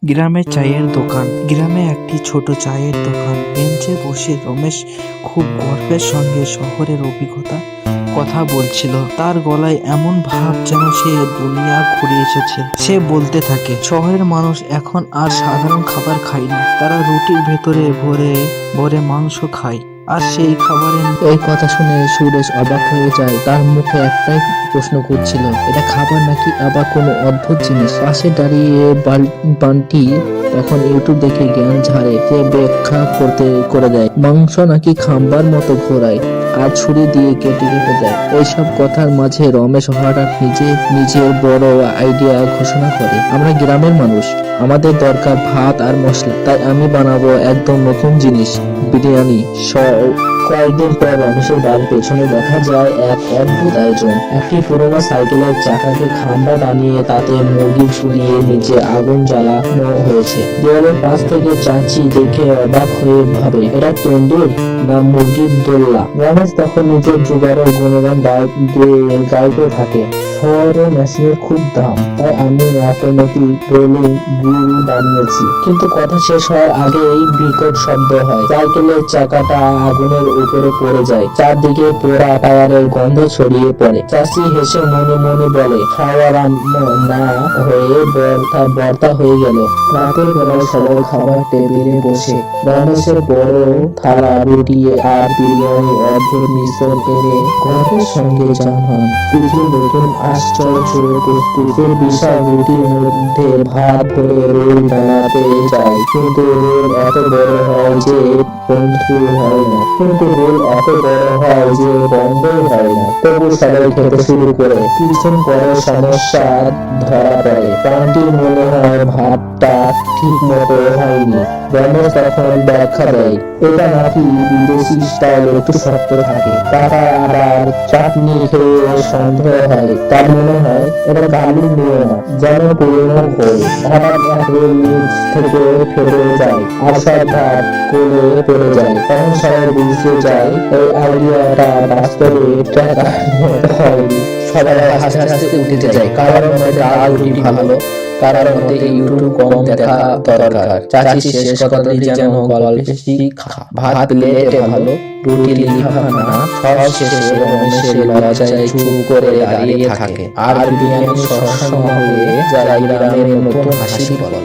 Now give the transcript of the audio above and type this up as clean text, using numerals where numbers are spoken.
গ্রামে চায়ের দোকান। গ্রামে একটি ছোট চায়ের দোকান। বেঞ্চে বসে রমেশ খুব গর্বের সঙ্গে শহরের অভিজ্ঞতা কথা বলছিল। তার গলায় এমন ভাব যেন সে দুনিয়া ঘুরে এসেছে। সে বলতে থাকে, শহরের মানুষ এখন আর সাধারণ খাবার খায় না, তারা রুটির ভেতরে ভরে ভরে মাংস খায়। আর সেই খাবারের এই কথা শুনে সুরেশ অবাক হয়ে যায়। তার মুখে একটাই প্রশ্ন ঘুরছিল, এটা খাবার নাকি আবার কোনো অদ্ভুত জিনিস। পাশে দাঁড়িয়ে বান্টি তখন ইউটিউব দেখে জ্ঞান ঝাড়ে, যে ব্যাখ্যা করে দেয় মাংস নাকি খাম্বার মতো ঘোরায় আর ছুরি দিয়ে কেটে কেটে দেয়। এইসব কথার মাঝে রমেশ হঠাৎ নিজের বড় আইডিয়া ঘোষণা করে, আমরা গ্রামের মানুষ, আমাদের দরকার ভাত আর মশলা, তাই আমি বানাবো একদম নতুন জিনিস, বিরিয়ানি। কয়েকদিন পর রমেশের বাড়ির পেছনে দেখা যায় এক অদ্ভুত আয়োজন। একটি পুরোনো সাইকেলের চাকাকে খাম্বা বানিয়ে তাতে মুরগি ঝুলিয়ে নিচে আগুন জ্বালানো হয়েছে। দেওয়ালের পাশ থেকে চাচি দেখে অবাক হয়ে ভাবে, এটা তন্দুর না মুরগির দোল্লা। রমেশ তখন নিজের জোগাড়ের গুণগান গাইতে থাকে, শহরে মেশিনের খুব দাম, তাই আমি অটোমেটিক রোলিং গ্রিল বানিয়েছি। কিন্তু কথা শেষ হওয়ার আগেই বিকট শব্দ হয়, সাইকেলের চাকাটা আগুনের উপরে পড়ে যায়, চারদিকে পোড়া টায়ারের গন্ধ ছড়িয়ে পড়ে। চাষি হেসে মনে মনে বলে, খাওয়ার না হয়ে বর্তা হয়ে গেল। রাতের বেলায় সবাই খাবার টেবিলে বসে রমেশের বড় থালা রুটি আর বিরিয়ানি অদ্ভুত মিশ্রণ এনে গর্বের সঙ্গে জানান, পৃথিবীর নতুন আশ্চর্য প্রস্তুতির বিশাল রুটির মধ্যে ভাত ভরে রোল বানাতে যায়, কিন্তু রোল এত বড় হয় যে বন্ধু হয় না, কিন্তু রোল এত বড় হয় যে বন্ধই হয় না। তবু সবাই খেতে শুরু করে। কিছুক্ষণ পরে সমস্যা ধরা পড়ে, প্রাণটির মনে হয় ভাতটা ঠিক মতো হয়নি। রমেশ তখন ব্যাখ্যা দেয়, এটা নাকি বিদেশি স্টাইল, একটু শক্ত থাকে। কাকা আবার চাটনি খেয়ে সন্দেহ হয়, তার মনে হয় এটা গালির নিয়ে না, যেন পুরনো খোল। হঠাৎ এক রোল নিচ থেকে ফেলে যায় আর সব ভাত কোলে পড়ে যায়। তখন সবাই বুঝতে যায় এই আইডিয়াটা বাস্তবে টাকা হয়নি। সবাই হাসতে হাসতে উঠে যায়, কারোর মধ্যে ডাল রুটি ভালো, কারোর মধ্যে ইউটিউব কম দেখা দরকার। চাচি শেষ কথাটি যেন গল্পে শিক্ষা, ভাত প্লেটে ভালো, রুটি লিফাফা না। সব শেষে রমেশের লজ্জায় চুপ করে দাঁড়িয়ে থাকে আর বিরিয়ানি সহসা হয়ে যায় গ্রামের নতুন হাসি বল।